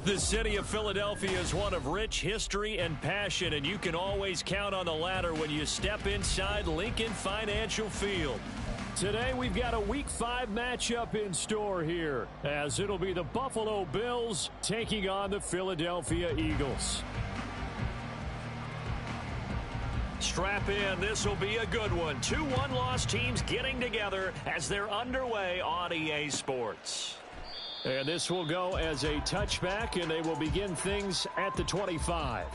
The city of Philadelphia is one of rich history and passion, and you can always count on the latter when you step inside Lincoln Financial Field. Today, we've got a Week 5 matchup in store here, as it'll be the Buffalo Bills taking on the Philadelphia Eagles. Strap in, this will be a good one. Two one-loss teams getting together as they're underway on EA Sports. And this will go as a touchback, and they will begin things at the 25.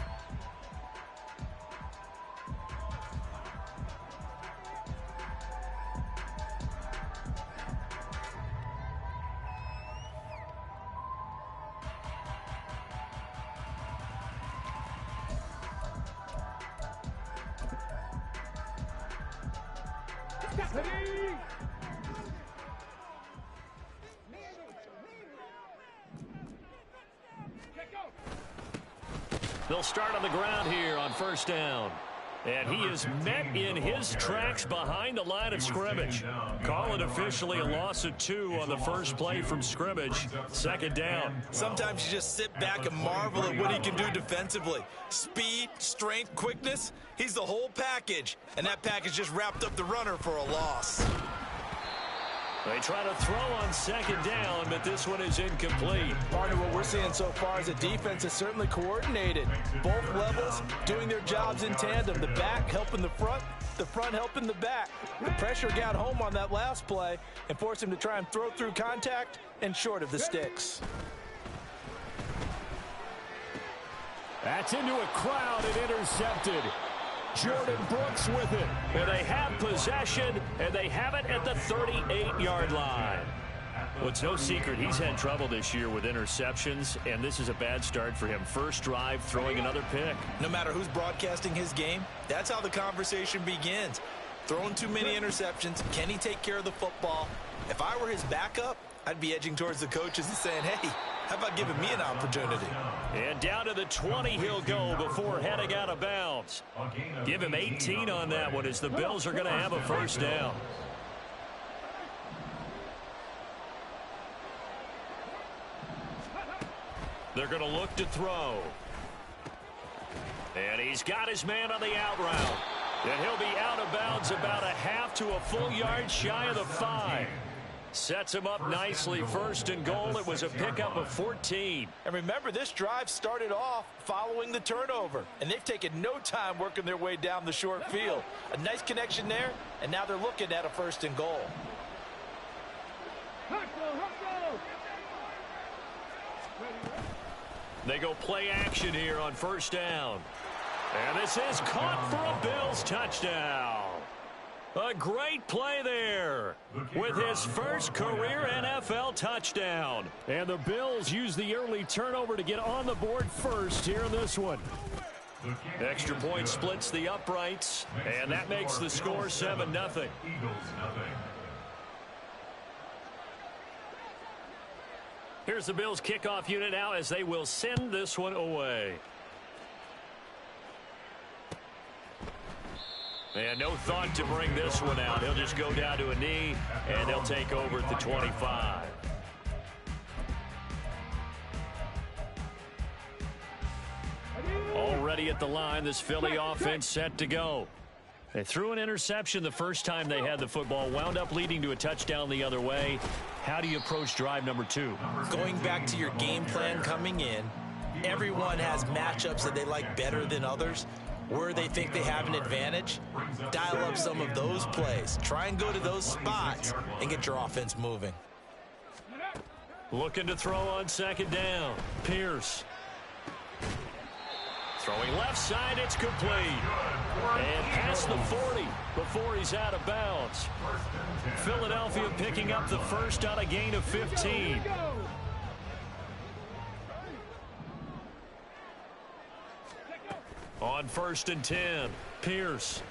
They'll start on the ground here on first down. And he is met in his tracks behind the line of scrimmage. Call it officially a loss of 2 on the first play from scrimmage. Second down. Sometimes you just sit back and marvel at what he can do defensively. Speed, strength, quickness. He's the whole package. And that package just wrapped up the runner for a loss. They try to throw on second down, but this one is incomplete. Partner, what we're seeing so far is the defense is certainly coordinated. Both levels doing their jobs in tandem. The back helping the front helping the back. The pressure got home on that last play and forced him to try and throw through contact and short of the sticks. That's into a crowd and intercepted. Jordan Brooks with it. And they have possession, and they have it at the 38-yard line. Well, it's no secret he's had trouble this year with interceptions, and this is a bad start for him. First drive, throwing another pick. No matter who's broadcasting his game, that's how the conversation begins. Throwing too many interceptions, can he take care of the football? If I were his backup, I'd be edging towards the coaches and saying, hey, how about giving me an opportunity? And down to the 20 he'll go before heading out of bounds. Give him 18 on that one as the Bills are going to have a first down. They're going to look to throw. And he's got his man on the out route. And he'll be out of bounds about a half to a full yard shy of the 5. Sets him up nicely. First and goal. It was a pickup of 14. And remember, this drive started off following the turnover. And they've taken no time working their way down the short field. A nice connection there, and now they're looking at a first and goal. They go play action here on first down. And this is caught for a Bills touchdown. A great play there with his first career NFL touchdown. And the Bills use the early turnover to get on the board first here in this one. Extra point splits the uprights, and that makes the score 7-0. Here's the Bills kickoff unit now as they will send this one away. And no thought to bring this one out. He'll just go down to a knee, and they'll take over at the 25. Already at the line, this Philly offense set to go. They threw an interception the first time they had the football, wound up leading to a touchdown the other way. How do you approach drive number 2? Going back to your game plan coming in, everyone has matchups that they like better than others. Where they think they have an advantage, dial up some of those plays. Try and go to those spots and get your offense moving. Looking to throw on second down. Pierce. Throwing left side, it's complete. And past the 40 before he's out of bounds. Philadelphia picking up the first on a gain of 15. On first and 10, Pierce.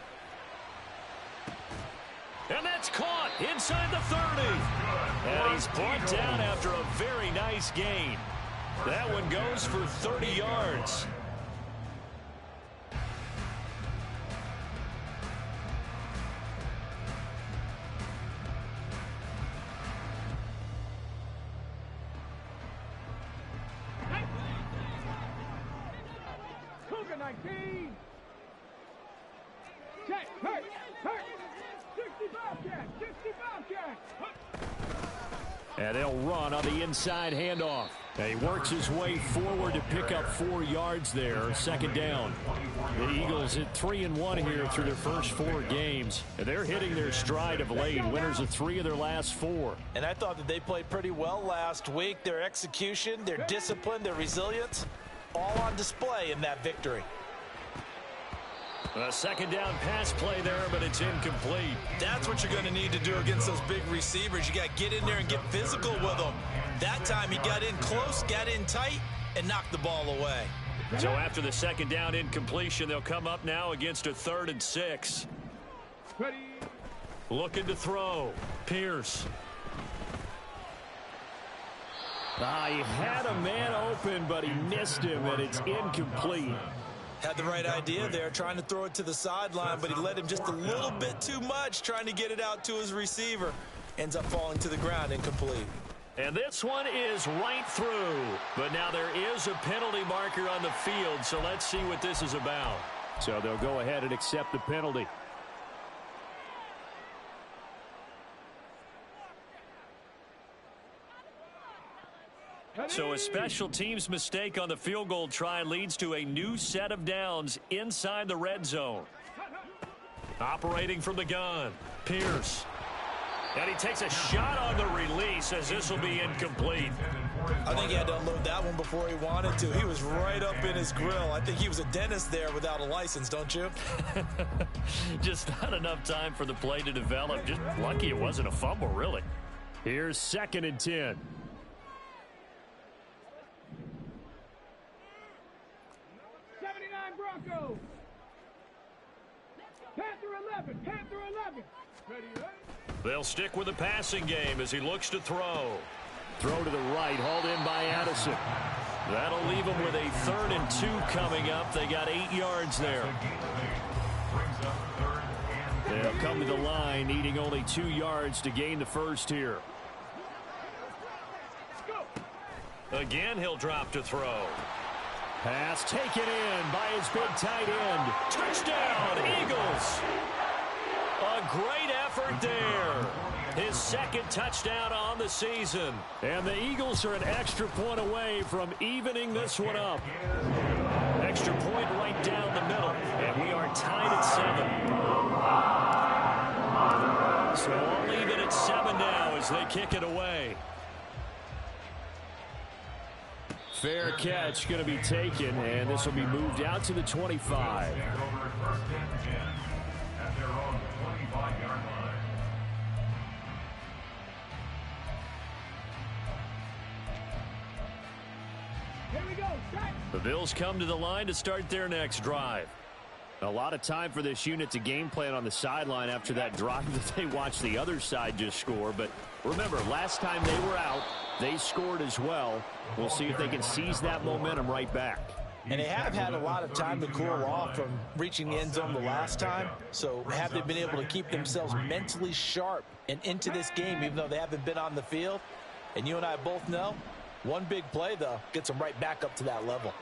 And that's caught inside the 30. And he's brought down after a very nice gain. That one goes for 30 yards. 19. Check. Hurt. 65 catch. And they'll run on the inside handoff. And he works his way forward to pick up 4 yards there. Second down. The Eagles at 3-1 here through their first 4 games. And they're hitting their stride of late. Winners of 3 of their last 4. And I thought that they played pretty well last week. Their execution, their discipline, their resilience, all on display in that victory. A second down pass play there, but it's incomplete. That's what you're going to need to do against those big receivers. You got to get in there and get physical with them. That time he got in close, got in tight, and knocked the ball away. So after the second down incompletion, they'll come up now against a 3rd and 6. Ready. Looking to throw. Pierce. He had a man open, but he missed him, and it's incomplete. Had the right idea there, trying to throw it to the sideline, but he let him just a little bit too much, trying to get it out to his receiver. Ends up falling to the ground, incomplete. And this one is right through. But now there is a penalty marker on the field, so let's see what this is about. So they'll go ahead and accept the penalty. So a special teams mistake on the field goal try leads to a new set of downs inside the red zone. Operating from the gun, Pierce. And he takes a shot on the release as this will be incomplete. I think he had to unload that one before he wanted to. He was right up in his grill. I think he was a dentist there without a license, don't you? Just not enough time for the play to develop. Just lucky it wasn't a fumble, really. Here's 2nd and 10. Broncos. Panther 11. Ready. They'll stick with the passing game as he looks to throw. Throw to the right, hauled in by Addison. That'll leave them with a 3rd and 2 coming up. They got 8 yards there. They'll come to the line, needing only 2 yards to gain the first here. Again, he'll drop to throw. Pass taken in by his big tight end. Touchdown, Eagles. A great effort there. His 2nd touchdown on the season. And the Eagles are an extra point away from evening this one up. Extra point right down the middle. And we are tied at 7. So all even at 7 now as they kick it away. Fair catch going to be taken, and this will be moved out to the 25. Here we go. The Bills come to the line to start their next drive. A lot of time for this unit to game plan on the sideline after that drive that they watched the other side just score. But remember, last time they were out, they scored as well. We'll see if they can seize that momentum right back. And they have had a lot of time to cool off from reaching the end zone the last time. So have they been able to keep themselves mentally sharp and into this game, even though they haven't been on the field? And you and I both know, one big play, though, gets them right back up to that level.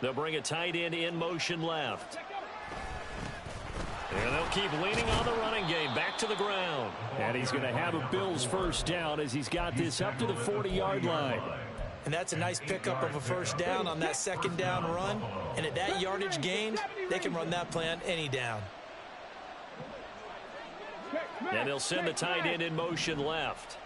They'll bring a tight end in motion left. And they'll keep leaning on the running game back to the ground. And he's going to have a Bills first down as he's got this up to the 40-yard line. And that's a nice pickup of a first down on that 2nd down run. And at that yardage gain, they can run that play on any down. And they'll send the tight end in motion left.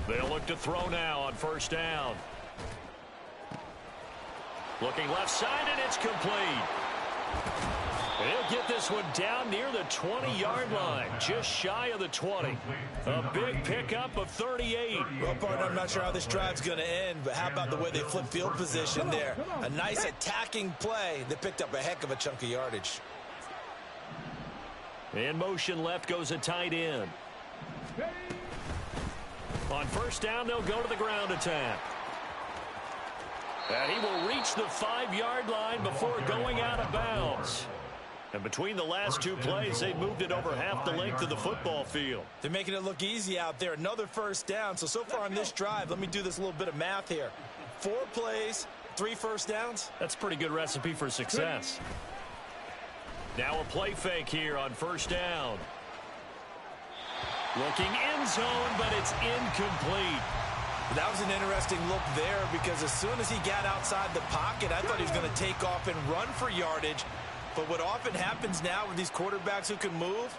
They'll look to throw now on first down. Looking left side, and it's complete. He'll get this one down near the 20-yard line, just shy of the 20. A big pickup of 38. Well, partner, I'm not sure how this drive's going to end, but how about the way they flip field position there? A nice attacking play that picked up a heck of a chunk of yardage. In motion left goes a tight end. On first down, they'll go to the ground attack. And he will reach the 5-yard line before going out of bounds. And between the last two plays, they moved it over half the length of the football field. They're making it look easy out there. Another first down. So far on this drive, let me do this little bit of math here. 4 plays, 3 first downs. That's a pretty good recipe for success. Now a play fake here on first down. Looking end zone, but it's incomplete. That was an interesting look there because as soon as he got outside the pocket, I thought he was going to take off and run for yardage. But what often happens now with these quarterbacks who can move,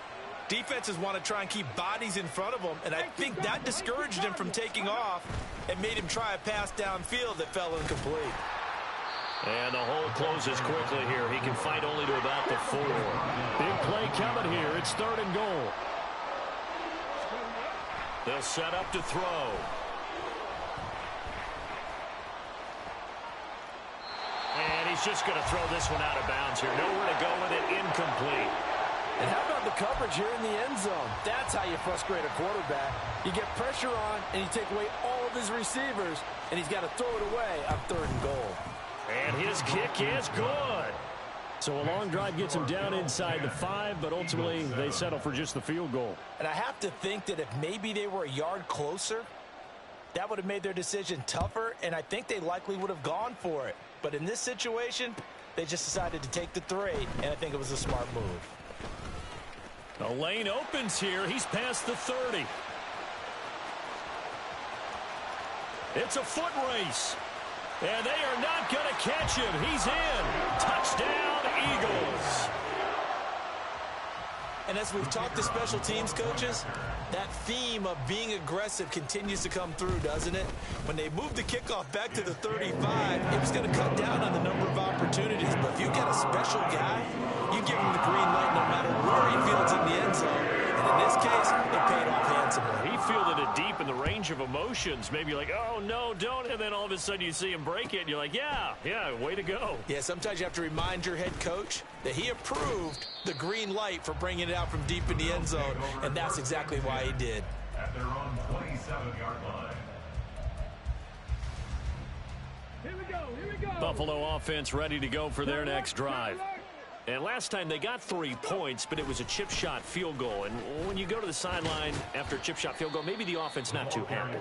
defenses want to try and keep bodies in front of them, and I think that discouraged him from taking off and made him try a pass downfield that fell incomplete. And the hole closes quickly here. He can fight only to about the 4. Big play coming here. It's 3rd and goal. They'll set up to throw. And he's just going to throw this one out of bounds here. Nowhere to go with it. Incomplete. And how about the coverage here in the end zone? That's how you frustrate a quarterback. You get pressure on, and you take away all of his receivers, and he's got to throw it away on 3rd and goal. And his kick is good. So a long drive gets him down inside the 5, but ultimately they settle for just the field goal. And I have to think that if maybe they were a yard closer, that would have made their decision tougher, and I think they likely would have gone for it. But in this situation, they just decided to take the 3, and I think it was a smart move. The lane opens here. He's past the 30. It's a foot race. And they are not going to catch him. He's in. Touchdown, Eagles. And as we've talked to special teams coaches, that theme of being aggressive continues to come through, doesn't it? When they moved the kickoff back to the 35, it was going to cut down on the number of opportunities. But if you get a special guy, you give him the green light no matter where he fields in the end zone. And in this case, it paid off handsomely. He fielded it deep in the range of emotions. Maybe like, oh, no, don't. And then all of a sudden you see him break it, and you're like, yeah, way to go. Yeah, sometimes you have to remind your head coach that he approved the green light for bringing it out from deep in the end zone, and that's exactly why he did. At their own 27-yard line. Here we go. Buffalo offense ready to go for their next drive. And last time they got 3 points, but it was a chip shot field goal. And when you go to the sideline after a chip shot field goal, maybe the offense not too happy.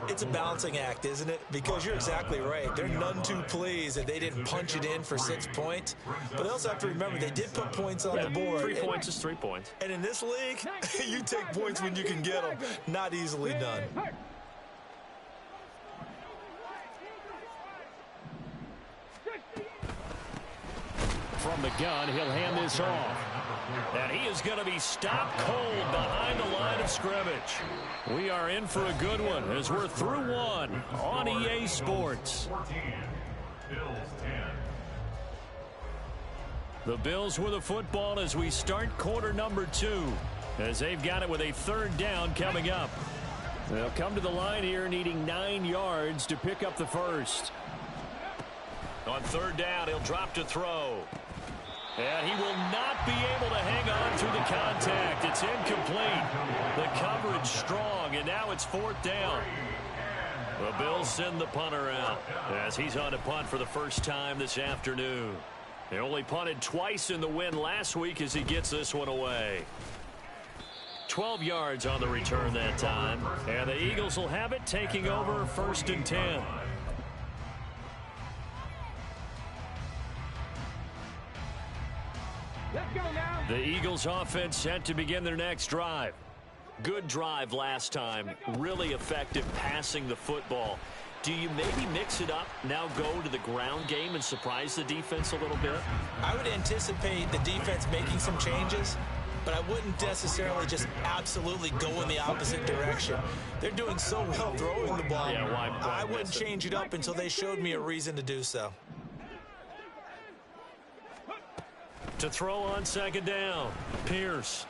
It's a balancing act, isn't it? Because you're exactly right. They're none too pleased that they didn't punch it in for 6 points. But they also have to remember they did put points on the board. 3 points is 3 points. And in this league, you take points when you can get them. Not easily done. From the gun, he'll hand this off. And he is going to be stopped cold behind the line of scrimmage. We are in for a good one as we're through 1 on EA Sports. 14, Bills 10. The Bills with the football as we start quarter number 2, as they've got it with a 3rd down coming up. They'll come to the line here needing 9 yards to pick up the first. On 3rd down, he'll drop to throw. And he will not be able to hang on through the contact. It's incomplete. The coverage strong, and now it's 4th down. The Bills send the punter out as he's on to punt for the first time this afternoon. They only punted twice in the win last week as he gets this one away. 12 yards on the return that time. And the Eagles will have it, taking over 1st and 10. Let's go now. The Eagles offense set to begin their next drive. Good drive last time. Really effective passing the football. Do you maybe mix it up, now go to the ground game and surprise the defense a little bit? I would anticipate the defense making some changes, but I wouldn't necessarily just absolutely go in the opposite direction. They're doing so well throwing the ball. Yeah, why I wouldn't change it up until they showed me a reason to do so. To throw on 2nd down, Pierce.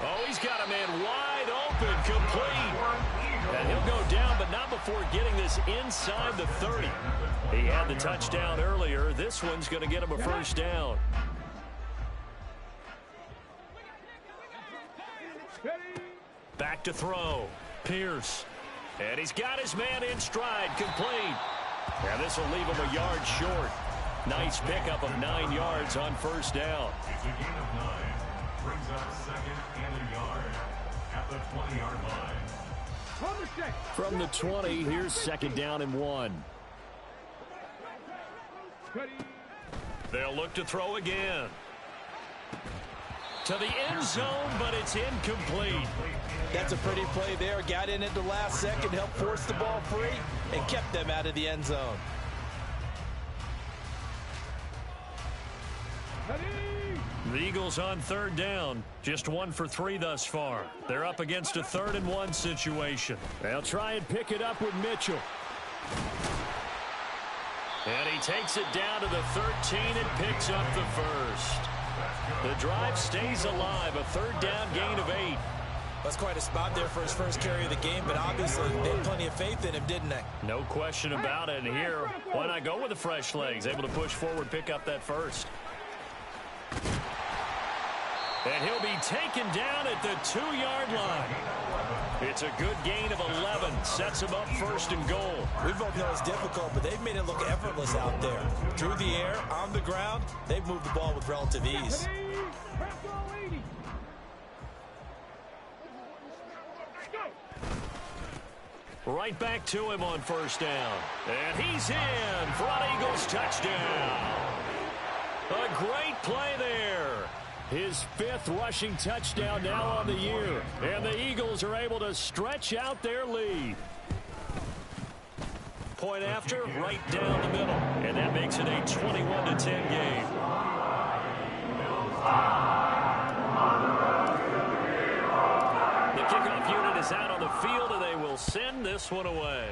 Oh, he's got a man wide open, complete. And he'll go down, but not before getting this inside the 30. He had the touchdown earlier. This one's going to get him a 1st down. Back to throw, Pierce. And he's got his man in stride, complete. And this will leave him a yard short. Nice pickup of 9 yards on first down. It's a gain of 9. Brings up second and a yard at the 20-yard line. From the 20, here's second down and 1. They'll look to throw again. To the end zone, but it's incomplete. That's a pretty play there. Got in at the last second, helped force the ball free, and kept them out of the end zone. The Eagles on third down. Just 1 for 3 thus far. They're up against a 3rd and 1 situation. They'll try and pick it up with Mitchell. And he takes it down to the 13 and picks up the first. The drive stays alive. A 3rd down gain of 8. That's quite a spot there for his first carry of the game, but obviously they had plenty of faith in him, didn't they? No question about it. And here, why not go with the fresh legs? Able to push forward, pick up that first. And he'll be taken down at the 2-yard line. It's a good gain of 11. Sets him up 1st and goal. We both know it's difficult, but they've made it look effortless out there. Through the air, on the ground, they've moved the ball with relative ease. Right back to him on first down. And he's in for an Eagles touchdown. A great play there. His 5th rushing touchdown now on the year. And the Eagles are able to stretch out their lead. Point after, right down the middle. And that makes it a 21-10 game. The kickoff unit is out on the field, and they will send this one away.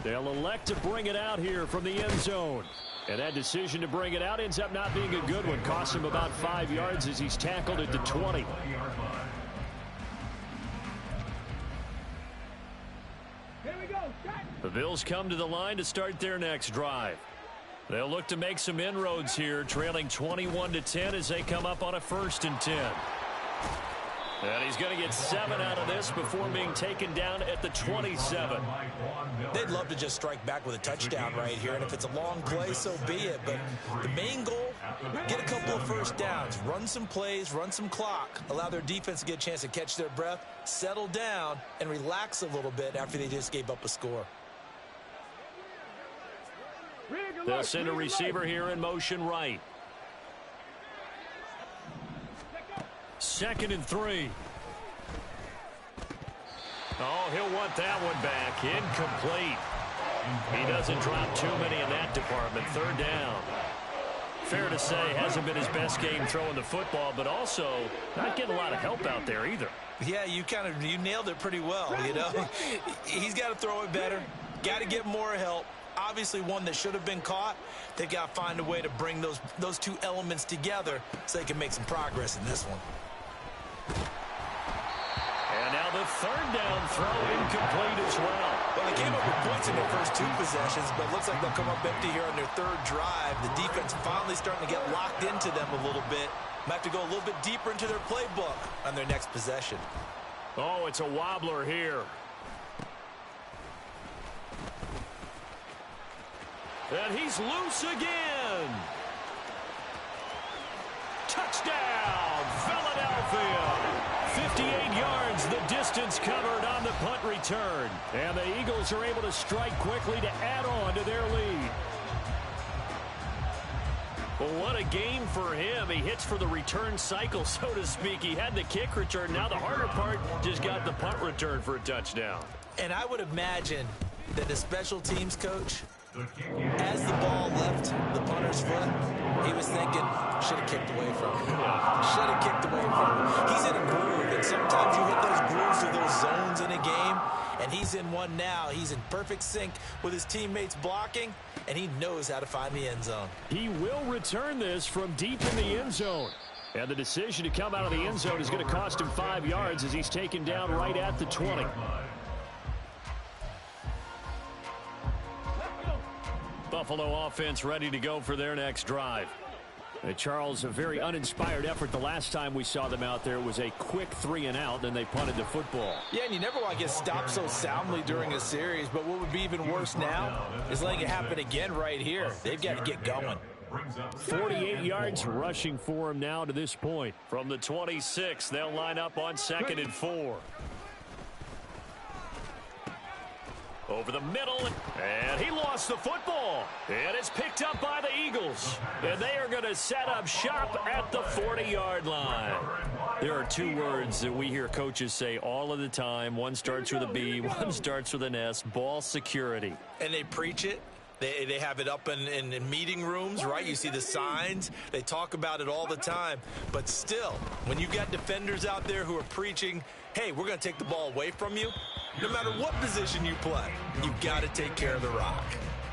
They'll elect to bring it out here from the end zone. And that decision to bring it out ends up not being a good one. Costs him about 5 yards as he's tackled at the 20. The Bills come to the line to start their next drive. They'll look to make some inroads here, trailing 21-10 as they come up on a 1st and 10. And he's going to get 7 out of this before being taken down at the 27. They'd love to just strike back with a touchdown right here, and if it's a long play, so be it. But the main goal, get a couple of first downs, run some plays, run some clock, allow their defense to get a chance to catch their breath, settle down, and relax a little bit after they just gave up a score. They'll send a receiver here in motion right. 2nd and 3. Oh, he'll want that one back. Incomplete. He doesn't drop too many in that department. 3rd down. Fair to say, hasn't been his best game throwing the football, but also not getting a lot of help out there either. Yeah, you nailed it pretty well, you know. He's got to throw it better. Got to get more help. Obviously one that should have been caught. They got to find a way to bring those 2 elements together so they can make some progress in this one. And now the 3rd down throw incomplete as well. Well, they came up with points in their first 2 possessions, but it looks like they'll come up empty here on their 3rd drive. The defense finally starting to get locked into them a little bit. Might have to go a little bit deeper into their playbook on their next possession. Oh, it's a wobbler here. And he's loose again. Touchdown, Philadelphia. 58 yards, the distance covered on the punt return. And the Eagles are able to strike quickly to add on to their lead. Well, what a game for him. He hits for the return cycle, so to speak. He had the kick return. Now the harder part, just got the punt return for a touchdown. And I would imagine that the special teams coach, as the ball left the punter's foot, he was thinking, should have kicked away from him. Should have kicked away from him. He's in a groove, and sometimes you hit those grooves or those zones in a game, and he's in one now. He's in perfect sync with his teammates blocking, and he knows how to find the end zone. He will return this from deep in the end zone. And the decision to come out of the end zone is going to cost him 5 yards as he's taken down right at the 20. Buffalo offense ready to go for their next drive. Charles, a very uninspired effort the last time we saw them out there. It was a quick 3-and-out, then they punted the football. Yeah, and you never want to get stopped so soundly during a series, but what would be even worse now is letting it happen again right here. They've got to get going. 48 yards rushing for him now to this point. From the 26, they'll line up on 2nd and 4. Over the middle, and he lost the football. And it's picked up by the Eagles. And they are going to set up shop at the 40-yard line. There are two words that we hear coaches say all of the time. One starts with a B, one starts with an S, ball security. And they preach it. They have it up in meeting rooms, right? You see the signs. They talk about it all the time. But still, when you got defenders out there who are preaching, hey, we're going to take the ball away from you, no matter what position you play, you've got to take care of the rock.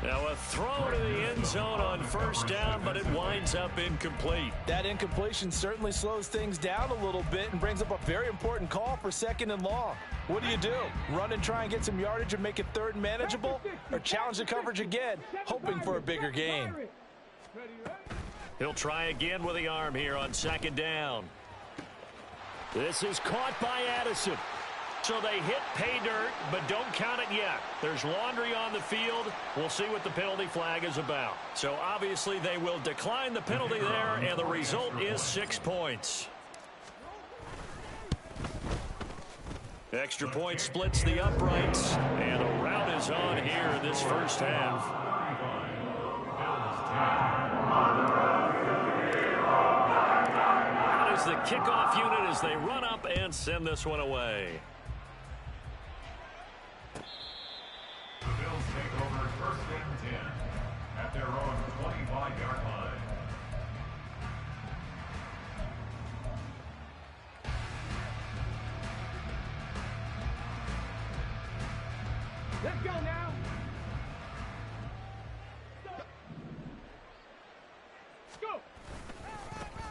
Now a throw to the end zone on 1st down, but it winds up incomplete. That incompletion certainly slows things down a little bit and brings up a very important call for 2nd and long. What do? Run and try and get some yardage and make it 3rd and manageable? Or challenge the coverage again, hoping for a bigger gain? He'll try again with the arm here on 2nd down. This is caught by Addison. So they hit pay dirt, but don't count it yet. There's laundry on the field. We'll see what the penalty flag is about. So obviously they will decline the penalty there, and the result is 6 points. Extra point splits the uprights, and a rout is on here in this first half. That is the kickoff unit as they run up and send this one away. The Bills take over 1st and 10 at their own 25-yard line. Let's go now. Go.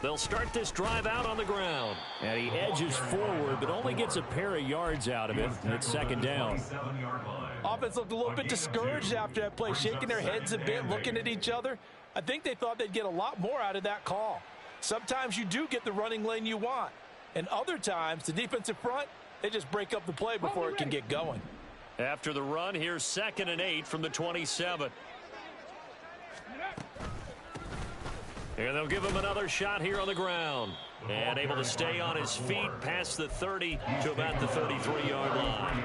They'll start this drive out on the ground. And he edges forward, but only gets a pair of yards out of it. And it's 2nd down. Offense looked a little bit discouraged after that play, shaking their heads a bit, looking at each other. I think they thought they'd get a lot more out of that call. Sometimes you do get the running lane you want. And other times, the defensive front, they just break up the play before it can get going. After the run, here's 2nd and 8 from the 27. And they'll give him another shot here on the ground. And able to stay on his feet past the 30 to about the 33-yard line.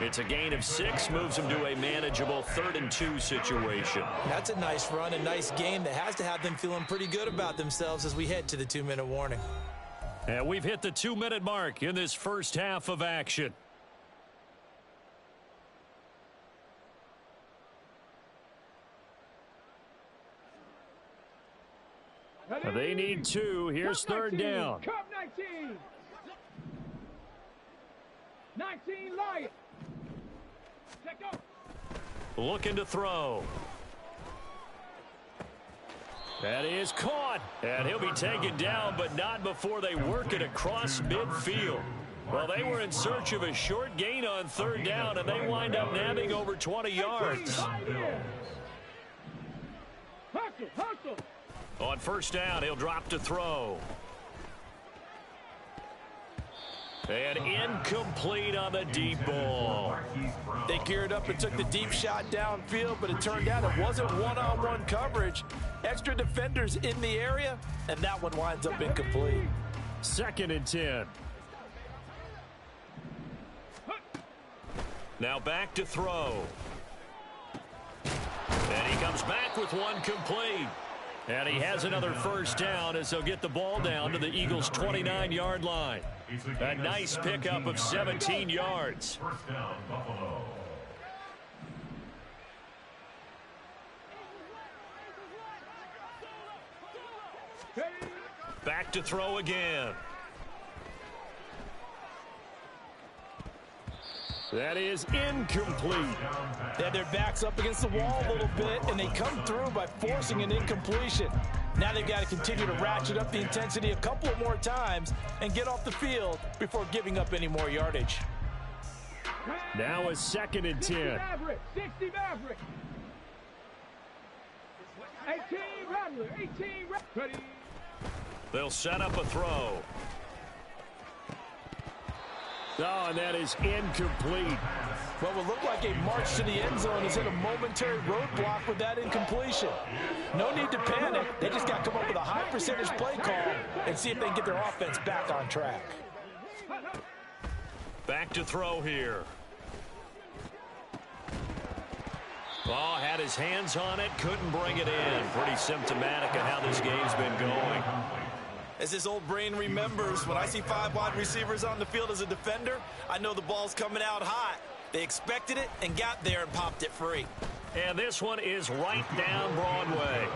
It's a gain of 6, moves him to a manageable 3rd and 2 situation. That's a nice run, a nice game that has to have them feeling pretty good about themselves as we head to the 2-minute warning. And we've hit the 2-minute mark in this first half of action. They need 2. Here's 3rd down. Cup 19. 19 Lion. Let go. Looking to throw. That is caught. And he'll be taken down, but not before they work it across midfield. Well, they were in search of a short gain on 3rd down, and they wind up nabbing over 20 yards. Hustle. On 1st down, he'll drop to throw. And incomplete on the deep ball. They geared up and took the deep shot downfield, but it turned out it wasn't one-on-one coverage. Extra defenders in the area, and that one winds up incomplete. 2nd and 10. Now back to throw. And he comes back with one complete. And he has another 1st down as they'll get the ball down to the Eagles' 29-yard line. A nice pickup of 17 yards. 1st down, Buffalo. Back to throw again. That is incomplete. They had their backs up against the wall a little bit, and they come through by forcing an incompletion. Now they've got to continue to ratchet up the intensity a couple more times and get off the field before giving up any more yardage. Now a 2nd and 10. 60 Maverick. 18 Rodney. Number 18, ready. They'll set up a throw. Oh, and that is incomplete. What would look like a march to the end zone is hit a momentary roadblock with that incompletion. No need to panic. They just got to come up with a high percentage play call and see if they can get their offense back on track. Back to throw here. Oh, had his hands on it, couldn't bring it in. Pretty symptomatic of how this game's been going. As his old brain remembers, when I see 5 wide receivers on the field as a defender, I know the ball's coming out hot. They expected it and got there and popped it free. And this one is right down Broadway.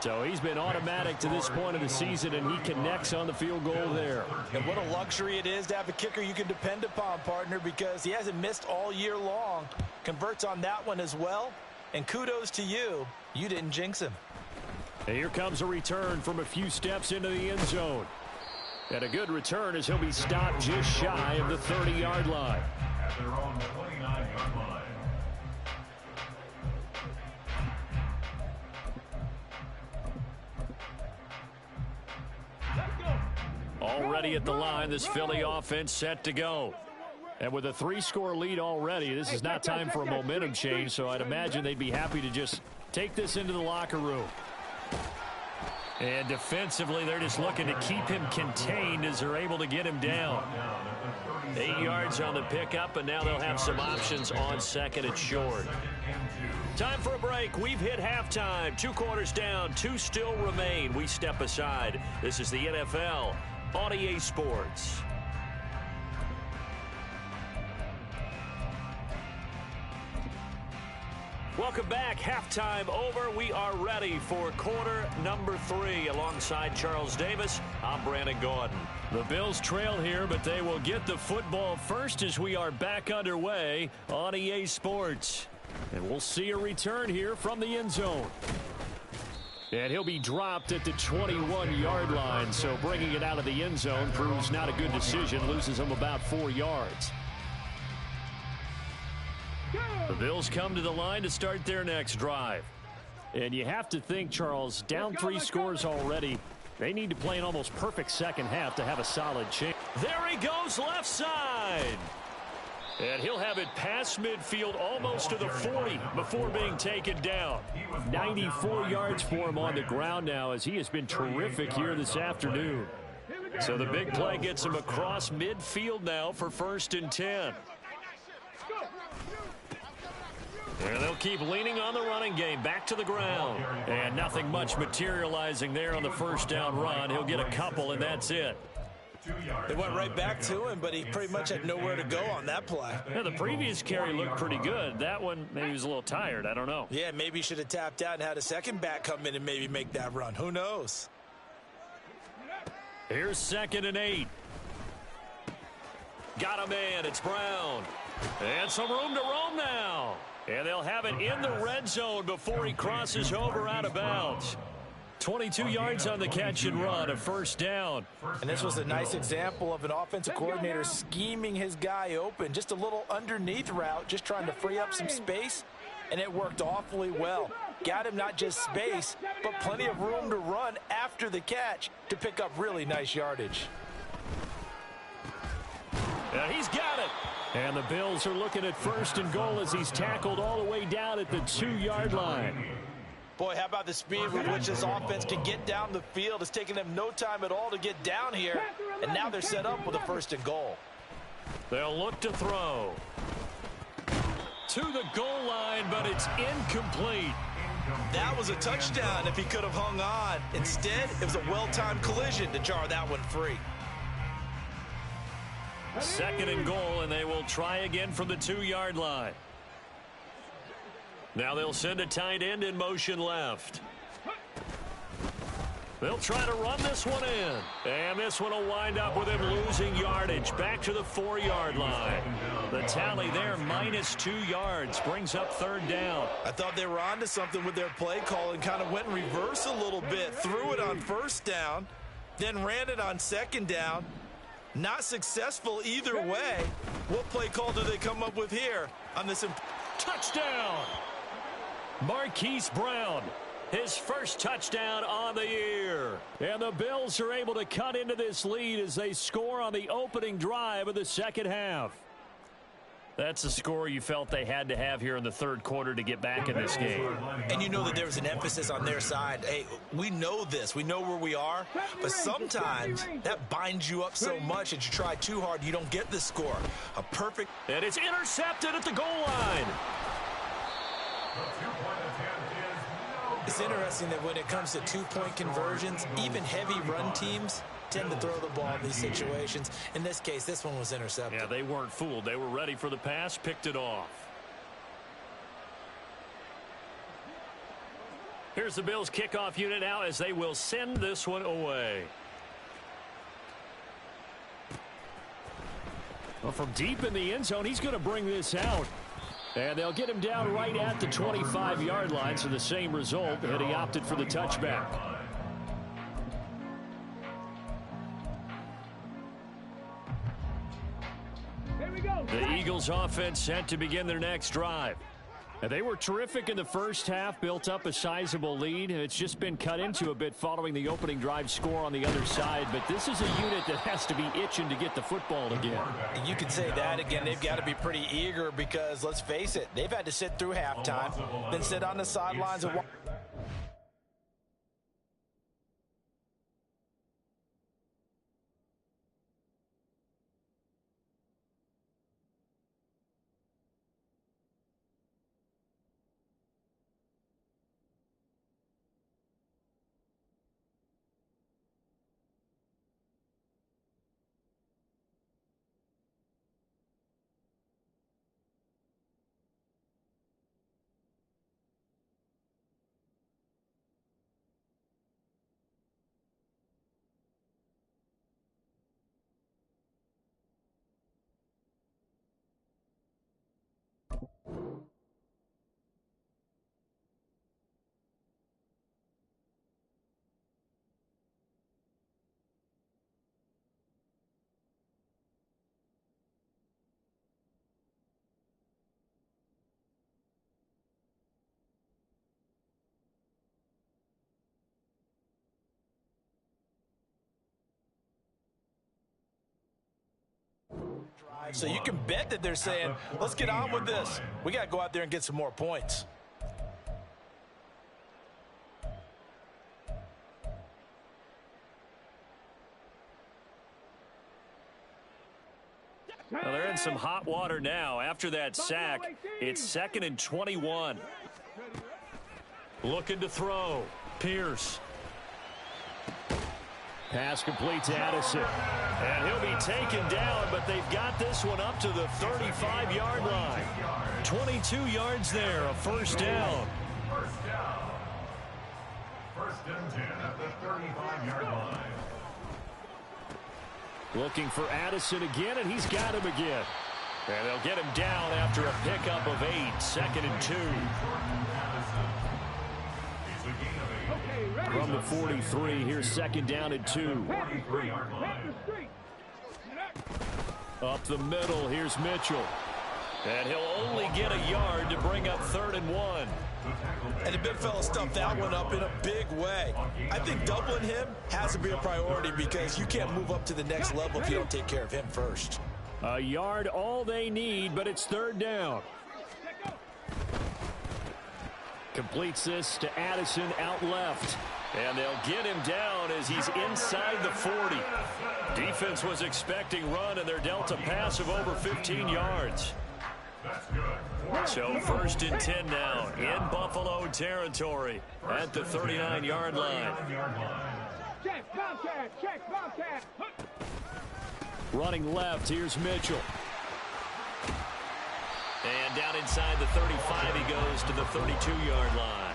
So he's been automatic to this point of the season, and he connects on the field goal there. And what a luxury it is to have a kicker you can depend upon, partner, because he hasn't missed all year long. Converts on that one as well. And kudos to you. You didn't jinx him. And here comes a return from a few steps into the end zone. And a good return as he'll be stopped just shy of the 30-yard line. At their own 29-yard line. Already at the line, this Philly offense set to go. And with a 3-score lead already, this is not time for a momentum change, so I'd imagine they'd be happy to just take this into the locker room. And defensively, they're just looking to keep him contained as they're able to get him down. 8 yards on the pickup, and now they'll have some options on second and short. Time for a break. We've hit halftime. 2 quarters down, 2 still remain. We step aside. This is the NFL on EA Sports. Welcome back. Halftime over. We are ready for quarter number 3. Alongside Charles Davis, I'm Brandon Gordon. The Bills trail here, but they will get the football first as we are back underway on EA Sports. And we'll see a return here from the end zone. And he'll be dropped at the 21-yard line, so bringing it out of the end zone proves not a good decision. Loses him about 4 yards. The Bills come to the line to start their next drive. And you have to think, Charles, down 3 scores already. They need to play an almost perfect second half to have a solid chance. There he goes left side. And he'll have it past midfield almost to the 40 before being taken down. 94 yards for him on the ground now as he has been terrific here this afternoon. So the big play gets him across midfield now for 1st and 10. And they'll keep leaning on the running game. Back to the ground. And nothing much materializing there on the first down run. He'll get a couple, and that's it. They went right back to him, but he pretty much had nowhere to go on that play. Yeah, the previous carry looked pretty good. That one, maybe he was a little tired. I don't know. Yeah, maybe he should have tapped out and had a second back come in and maybe make that run. Who knows? Here's 2nd and 8. Got a man. It's Brown. And some room to roam now. And they'll have it in the red zone before he crosses over out of bounds. 22 yards on the catch and run, a 1st down. And this was a nice example of an offensive coordinator scheming his guy open. Just a little underneath route, just trying to free up some space, and it worked awfully well. Got him not just space, but plenty of room to run after the catch to pick up really nice yardage. And he's got it. And the Bills are looking at 1st and goal as he's tackled all the way down at the 2-yard line. Boy, how about the speed with which this offense can get down the field? It's taken them no time at all to get down here, and now they're set up with a 1st and goal. They'll look to throw. To the goal line, but it's incomplete. That was a touchdown if he could have hung on. Instead, it was a well-timed collision to jar that one free. 2nd and goal, and they will try again from the 2-yard line. Now they'll send a tight end in motion left. They'll try to run this one in. And this one will wind up with him losing yardage. Back to the 4-yard line. The tally there, -2 yards. Brings up 3rd down. I thought they were onto something with their play call and kind of went in reverse a little bit. Threw it on 1st down, then ran it on 2nd down. Not successful either way. What play call do they come up with here on this? Touchdown! Marquise Brown. His first touchdown on the year. And the Bills are able to cut into this lead as they score on the opening drive of the second half. That's a score you felt they had to have here in the third quarter to get back in this game. And you know that there was an emphasis on their side. Hey, we know this. We know where we are. But sometimes that binds you up so much that you try too hard, you don't get the score. A perfect. And it's intercepted at the goal line. It's interesting that when it comes to two-point conversions, even heavy run teams tend to throw the ball in these situations. In this case, this one was intercepted. Yeah, they weren't fooled. They were ready for the pass, picked it off. Here's the Bills kickoff unit now as they will send this one away. Well, from deep in the end zone, he's going to bring this out. And they'll get him down right at the 25-yard line, so the same result, and he opted for the touchback. The Eagles offense set to begin their next drive. And they were terrific in the first half, built up a sizable lead, and it's just been cut into a bit following the opening drive score on the other side. But this is a unit that has to be itching to get the football again. You could say that again. They've got to be pretty eager because, let's face it, they've had to sit through halftime, then sit on the sidelines and watch. So you can bet that they're saying, let's get on with this. We got to go out there and get some more points. Well, they're in some hot water now. After that sack, it's 2nd and 21. Looking to throw. Pierce. Pass complete to Addison. And he'll be taken down, but they've got this one up to the 35-yard line. 22 yards there, a first down. First down. First and 10 at the 35-yard line. Looking for Addison again, and he's got him again. And they'll get him down after a pickup of 8, 2nd and 2. From the 43, here's 2nd down and 2. Up the middle, here's Mitchell. And he'll only get a yard to bring up 3rd and 1. And the big fella stuffed that one up in a big way. I think doubling him has to be a priority because you can't move up to the next level if you don't take care of him first. A yard all they need, but it's 3rd down. Completes this to Addison out left. And they'll get him down as he's inside the 40. Defense was expecting run, and they're dealt a pass of over 15 yards. So 1st and 10 now in Buffalo territory at the 39-yard line. Check, Bobcat, check, Bobcat. Running left, here's Mitchell. And down inside the 35, he goes to the 32-yard line.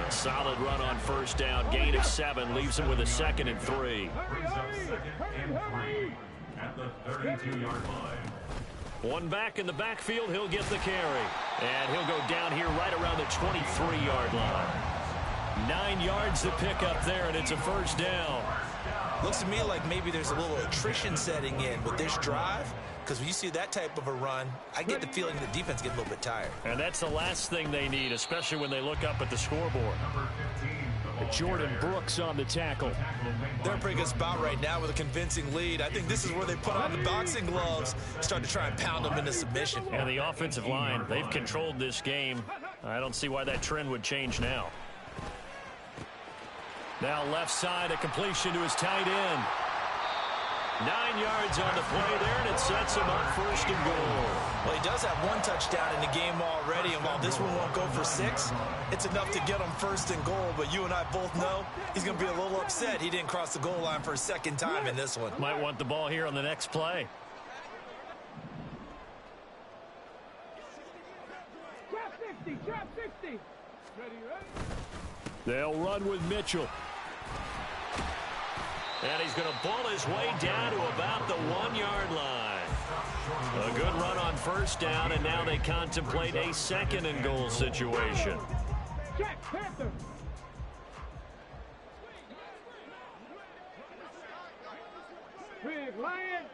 A solid run on first down, gain of 7, leaves him with a 2nd and 3. Brings up 2nd and 3 at the 32-yard line. One back in the backfield, he'll get the carry. And he'll go down here right around the 23-yard line. 9 yards to pick up there, and it's a first down. Looks to me like maybe there's a little attrition setting in with this drive. because when you see that type of a run, I get the feeling the defense gets a little bit tired. And that's the last thing they need, especially when they look up at the scoreboard. Jordan Brooks on the tackle. They're in a pretty good spot right now with a convincing lead. I think this is where they put on the boxing gloves, start to try and pound them into submission. And the offensive line, they've controlled this game. I don't see why that trend would change now. Now left side, a completion to his tight end. 9 yards on the play there, and it sets him up first and goal. Well, he does have 1 touchdown in the game already, and while this one won't go for 6, it's enough to get him first and goal. But you and I both know he's going to be a little upset he didn't cross the goal line for a second time in this one. Might want the ball here on the next play. Trap 60, trap 60. Ready, ready? They'll run with Mitchell. And he's going to ball his way down to about the 1-yard line. A good run on first down, and now they contemplate a second and goal situation. Check, Panther. Big Lion.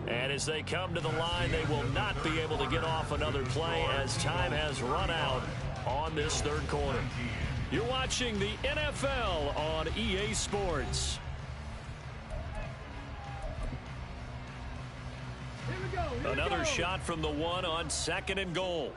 And as they come to the line, they will not be able to get off another play as time has run out on this third quarter. You're watching the NFL on EA Sports. Here we go. Here Another we go. shot from the 1 on second and goal.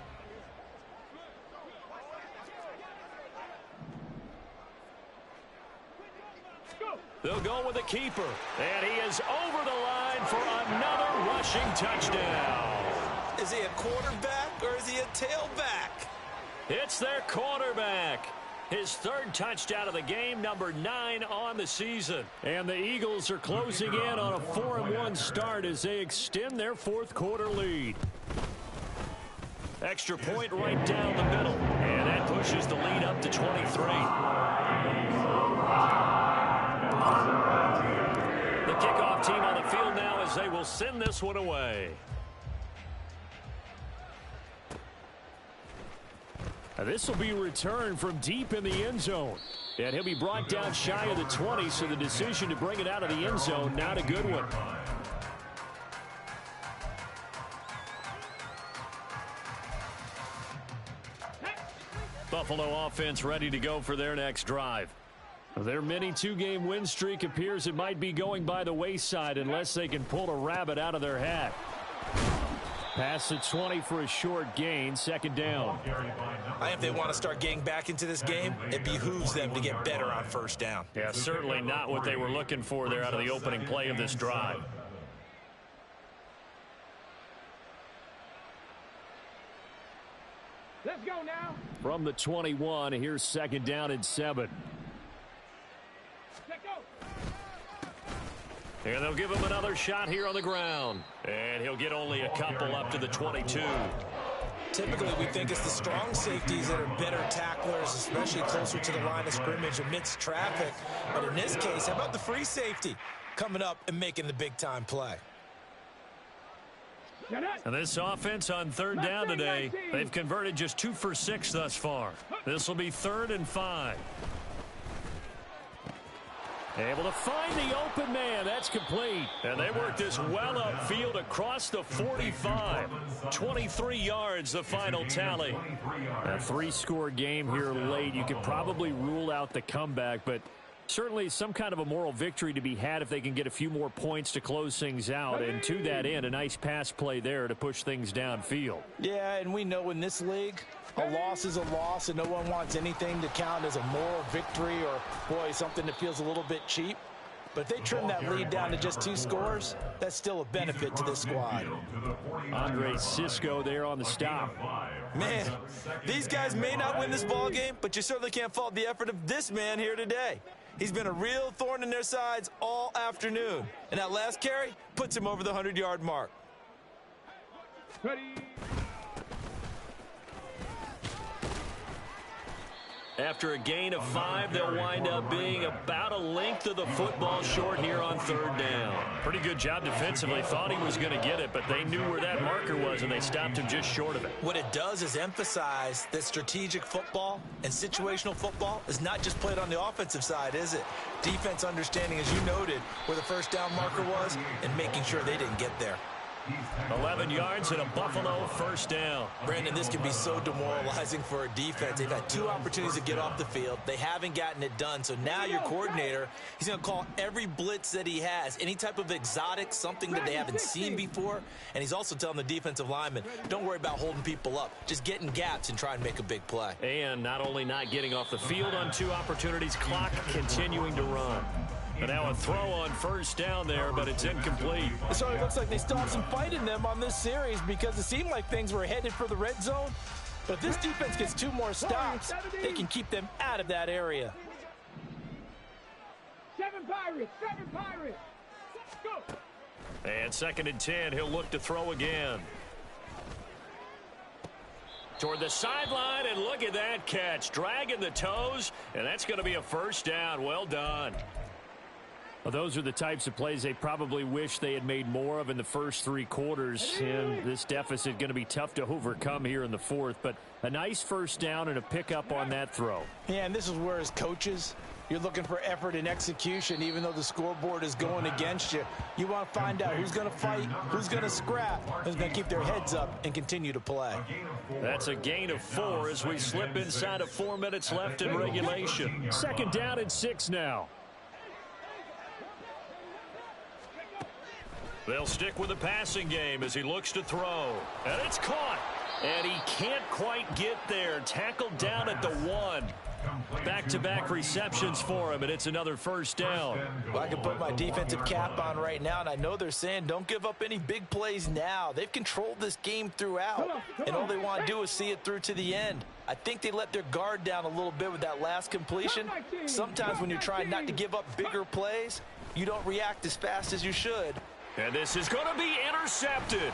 Go. They'll go with the keeper. And he is over the line for another rushing touchdown. Is he a quarterback or is he a tailback? It's their quarterback. His 3rd touchdown of the game, number 9 on the season. And the Eagles are closing in on a 4-1 start as they extend their 4th quarter lead. Extra point right down the middle. And that pushes the lead up to 23. The kickoff team on the field now as they will send this one away. Now this will be returned from deep in the end zone. And he'll be brought down shy of the 20, so the decision to bring it out of the end zone, not a good one. Buffalo offense ready to go for their next drive. Their mini 2-game win streak appears it might be going by the wayside unless they can pull a rabbit out of their hat. Pass the 20 for a short gain, second down. I think if they want to start getting back into this game, it behooves them to get better on first down. Yeah, certainly not what they were looking for there out of the opening play of this drive. Let's go now. From the 21, here's second down and 7. Let go. And they'll give him another shot here on the ground. And he'll get only a couple up to the 22. Typically, we think it's the strong safeties that are better tacklers, especially closer to the line of scrimmage amidst traffic. But in this case, how about the free safety coming up and making the big-time play? And this offense on third down today, they've converted just 2 for 6 thus far. This will be 3rd and 5. Able to find the open man. That's complete. And they work this well upfield across the 45. 23 yards, the final tally. A 3-score game here late. You could probably rule out the comeback, but certainly some kind of a moral victory to be had if they can get a few more points to close things out. And to that end, a nice pass play there to push things downfield. Yeah, and we know in this league, a loss is a loss, and no one wants anything to count as a moral victory or, boy, something that feels a little bit cheap. But if they trim that lead down to just 2 scores, that's still a benefit to this squad. Andre Cisco there on the stop. Man, these guys may not win this ball game, but you certainly can't fault the effort of this man here today. He's been a real thorn in their sides all afternoon. And that last carry puts him over the 100-yard mark. Ready. After a gain of 5, they'll wind up being about a length of the football short here on 3rd down. Pretty good job defensively. Thought he was going to get it, but they knew where that marker was, and they stopped him just short of it. What it does is emphasize that strategic football and situational football is not just played on the offensive side, is it? Defense understanding, as you noted, where the first down marker was and making sure they didn't get there. 11 yards and a Buffalo first down. Brandon, this can be so demoralizing for a defense. They've had 2 opportunities to get off the field. They haven't gotten it done. So now your coordinator, he's going to call every blitz that he has, any type of exotic, something that they haven't seen before. And he's also telling the defensive linemen, don't worry about holding people up. Just get in gaps and try and make a big play. And not only not getting off the field on 2 opportunities, clock continuing to run. And now a throw on first down there, but it's incomplete. So it looks like they still have some fight in them on this series because it seemed like things were headed for the red zone. But if this defense gets 2 more stops, they can keep them out of that area. 7 Pirates, 7 Pirates. Go. And 2nd and 10, he'll look to throw again. Toward the sideline, and look at that catch. Dragging the toes, and that's going to be a first down. Well done. Well, those are the types of plays they probably wish they had made more of in the first 3 quarters. And this deficit going to be tough to overcome here in the 4th. But a nice first down and a pickup on that throw. Yeah, and this is where as coaches, you're looking for effort and execution. Even though the scoreboard is going against you, you want to find out who's going to fight, who's going to scrap, who's going to keep their heads up and continue to play. That's a gain of 4 as we slip inside of 4 minutes left in regulation. 2nd down and 6 now. They'll stick with the passing game as he looks to throw. And it's caught. And he can't quite get there. Tackled down at the 1. Back-to-back receptions for him, and it's another first down. Well, I can put my defensive cap on right now, and I know they're saying don't give up any big plays now. They've controlled this game throughout, and all they want to do is see it through to the end. I think they let their guard down a little bit with that last completion. Sometimes when you're trying not to give up bigger plays, you don't react as fast as you should. And this is going to be intercepted.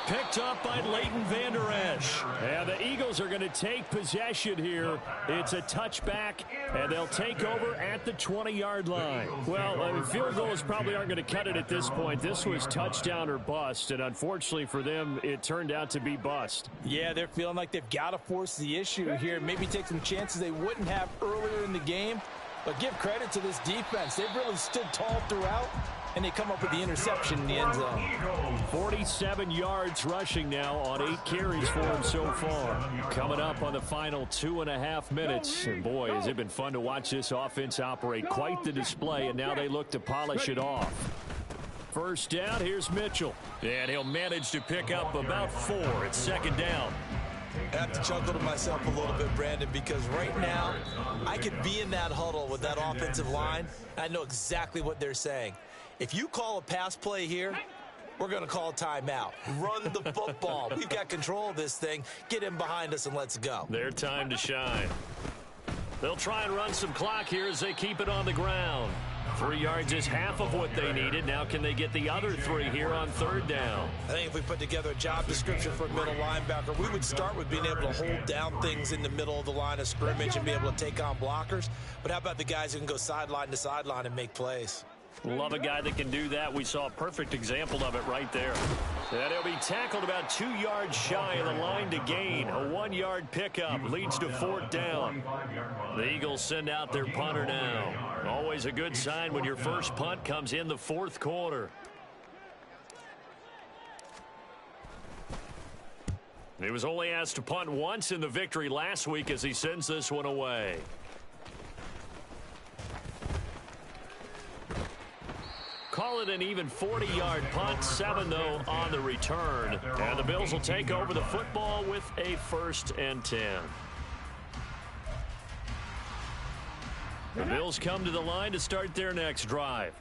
Picked up by Leighton Vander Esch. And the Eagles are going to take possession here. It's a touchback, and they'll take over at the 20-yard line. Well, field goals probably aren't going to cut it at this point. This was touchdown or bust, and unfortunately for them, it turned out to be bust. Yeah, they're feeling like they've got to force the issue here. Maybe take some chances they wouldn't have earlier in the game. But give credit to this defense. They've really stood tall throughout, and they come up with the interception in the end zone. 47 yards rushing now on 8 carries for him so far. Coming up on the final 2.5 minutes. And boy, has it been fun to watch this offense operate. Quite the display, and now they look to polish it off. First down, here's Mitchell. And he'll manage to pick up about 4. It's 2nd down. I have to chuckle to myself a little bit, Brandon, because right now I could be in that huddle with that offensive line. I know exactly what they're saying. If you call a pass play here, we're going to call a timeout. Run the football. We've got control of this thing. Get in behind us and let's go. Their time to shine. They'll try and run some clock here as they keep it on the ground. 3 yards is half of what they needed. Now can they get the other 3 here on 3rd down? I think if we put together a job description for a middle linebacker, we would start with being able to hold down things in the middle of the line of scrimmage and be able to take on blockers. But how about the guys who can go sideline to sideline and make plays? Love a guy that can do that. We saw a perfect example of it right there. And he'll be tackled about 2 yards shy of the line to gain. A 1-yard pickup leads to 4th down. The Eagles send out their punter now. Always a good sign when your first punt comes in the 4th quarter. He was only asked to punt once in the victory last week as he sends this one away. Call it an even 40-yard punt, 7 though on the return. And the Bills will take over the football with a 1st and 10. The Bills come to the line to start their next drive.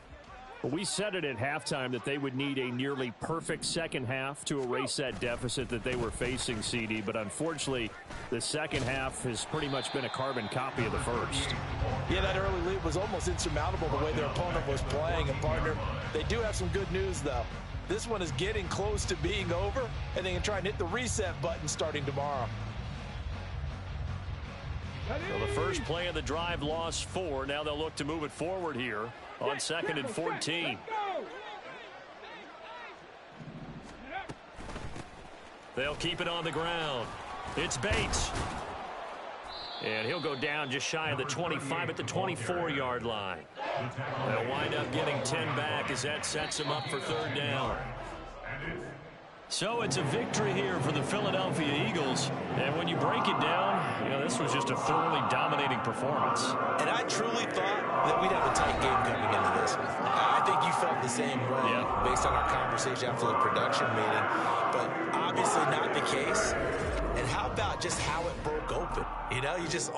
We said it at halftime that they would need a nearly perfect second half to erase that deficit that they were facing, CD. But unfortunately, the second half has pretty much been a carbon copy of the first. Yeah, that early lead was almost insurmountable the way their opponent was playing. And, partner, they do have some good news, though. This one is getting close to being over, and they can try and hit the reset button starting tomorrow. Well, the first play of the drive lost 4. Now they'll look to move it forward here on 2nd and 14. They'll keep it on the ground. It's Bates. And he'll go down just shy of the 25 at the 24-yard line. They'll wind up getting 10 back as that sets him up for 3rd down. So it's a victory here for the Philadelphia Eagles. And when you break it down, this was just a thoroughly dominating performance. And I truly thought that we'd have a tight game coming into this. I think you felt the same way based on our conversation after the production meeting. But obviously not the case. And how about just how it broke open? You just